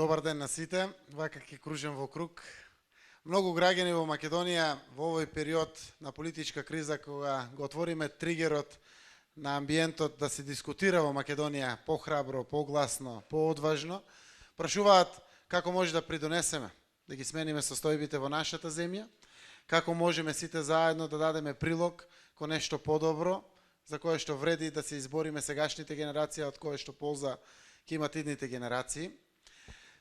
Добар ден на сите, вака ќе кружам во круг. Многу граѓани во Македонија во овој период на политичка криза, кога го отвориме тригерот на амбиентот да се дискутира во Македонија похрабро, погласно, поодважно, прашуваат како може да придонесеме, да ги смениме состојбите во нашата земја, како можеме сите заедно да дадеме прилог кон нешто подобро, за кое што вреди да се избориме сегашните генерации, од кое што полза ќе имат идните генерации.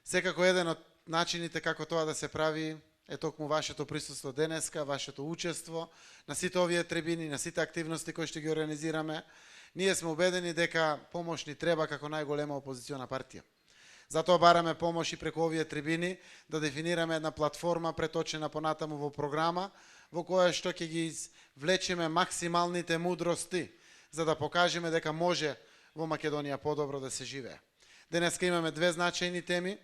Секако еден од начините како тоа да се прави е токму вашето присуство денеска, вашето учество на сите овие трибини, на сите активности кои што ги организираме. Ние сме убедени дека помош ни треба како најголема опозициона партија. Затоа бараме помош и преку овие трибини да дефинираме една платформа преточена понатаму во програма во која што ќе ги влечеме максималните мудрости за да покажеме дека може во Македонија подобро да се живее. Денеска имаме две значајни теми: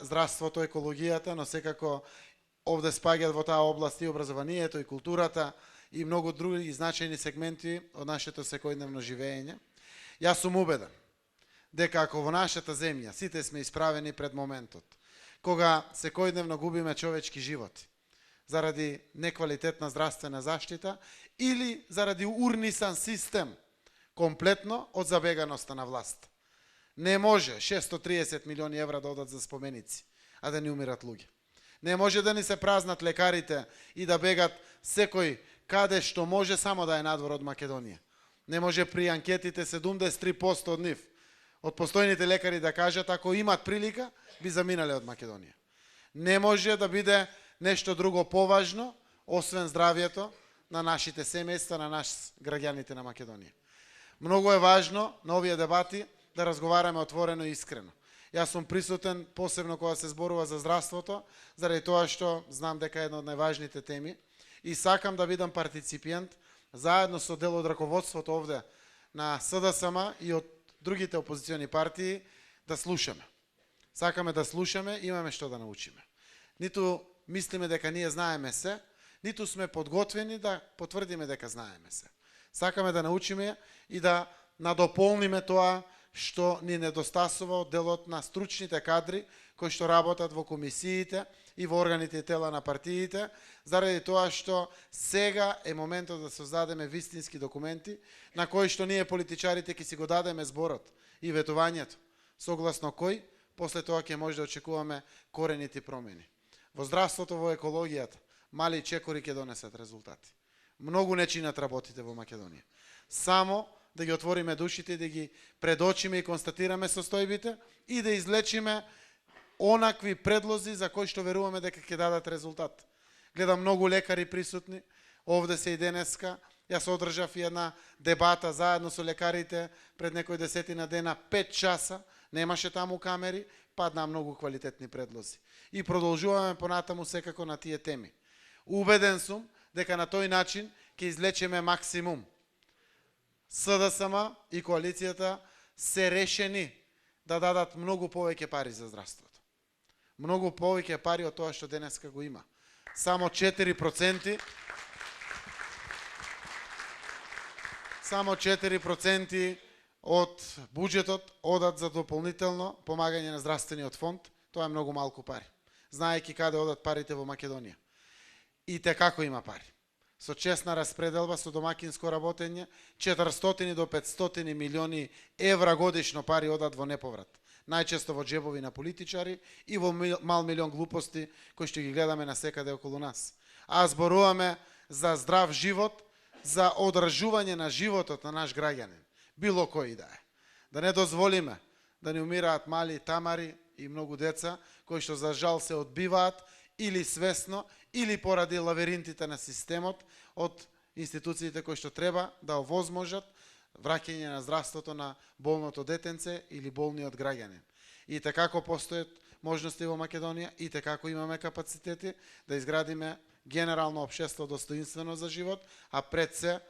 здравството, екологијата, но секако овде спаѓаат во таа област и образованието, и културата, и многу други значајни сегменти од нашето секојдневно живење. Јас сум убеден дека ако во нашата земја сите сме исправени пред моментот кога секојдневно губиме човечки животи заради неквалитетна здравствена заштита или заради урнисан систем комплетно од забеганоста на власт. Не може 630 милиони евра да одат за споменици, а да не умират луѓе. Не може да ни се празнат лекарите и да бегат секој каде што може само да е надвор од Македонија. Не може при анкетите 73% од нив, од постојните лекари да кажат ако имат прилика, би заминале од Македонија. Не може да биде нешто друго поважно, освен здравјето на нашите семејства, на нас граѓаните на Македонија. Многу е важно на овие дебати да разговараме отворено и искрено. Јас сум присутен посебно кога се зборува за здравството, заради тоа што знам дека е една од најважните теми и сакам да бидам партиципиент заедно со дел од раководството овде на СДСМ и од другите опозициони партии да слушаме. Сакаме да слушаме, имаме што да научиме. Ниту мислиме дека ние знаеме се, ниту сме подготвени да потврдиме дека знаеме се. Сакаме да научиме и да надополниме тоа што ни недостасува од делот на стручните кадри кои што работат во комисиите и во органите и тела на партиите, заради тоа што сега е моментот да создадеме вистински документи на кои што ние политичарите ќе си го дадеме зборот и ветувањето, согласно кој после тоа ќе може да очекуваме корените промени. Во здравството, во екологијата, мали чекори ќе донесат резултати. Многу не чинат работите во Македонија. Само да ги отвориме душите и да ги предочиме и констатираме состојбите и да излечиме онакви предлози за кои што веруваме дека ќе дадат резултат. Гледам многу лекари присутни, овде се и денеска. Јас одржав и една дебата заедно со лекарите пред некој десетина дена, 5 часа, немаше таму камери, паднаа многу квалитетни предлози. И продолжуваме понатаму секако на тие теми. Убеден сум дека на тој начин ќе излечеме максимум. СДСМ и коалицијата се решени да дадат многу повеќе пари за здравството. Многу повеќе пари од тоа што денеска го има. Само 4% од буџетот одат за дополнително помагање на здравствениот фонд. Тоа е многу малку пари. Знаејќи каде одат парите во Македонија. И те како има пари. Со честна распределба, со домакинско работење, 400 до 500 милиони евра годишно пари одат во неповрат. Најчесто во джебови на политичари и во мал милион глупости кои што ги гледаме на секаде околу нас. А зборуваме за здрав живот, за одржување на животот на наш граѓанин, било кој да е. Да не дозволиме да не умираат мали тамари и многу деца кои што за жал се одбиваат или свесно, или поради лавиринтите на системот од институциите кои што треба да овозможат враќање на здравството на болното детенце или болниот граѓанин. И како постојат можности во Македонија, и како имаме капацитети да изградиме генерално општество достоинствено за живот, а пред се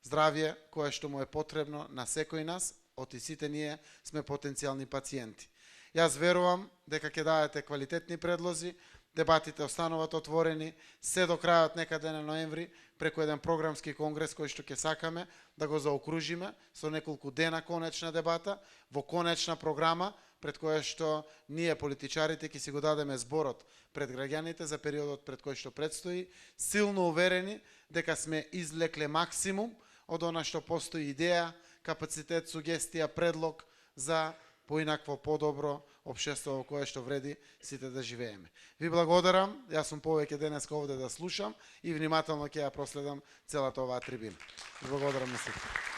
здравје кое што му е потребно на секој нас, од и сите ние сме потенцијални пациенти. Јас верувам дека ќе дадете квалитетни предлози, дебатите остануваат отворени се до крајот некаде на ноември преку еден програмски конгрес кој што ќе сакаме да го заокружиме со неколку дена конечна дебата во конечна програма пред кое што ние политичарите ќе си го дадеме зборот пред граѓаните за периодот пред кој што предстои, силно уверени дека сме извлекле максимум од она што постои идеја, капацитет, сугестија, предлог за поинакво подобро општество во кое што вреди сите да живееме. Ви благодарам, јас сум повеќе денеска овде да слушам и внимателно ќе ја проследам целата оваа трибина. Ви благодарам на сите.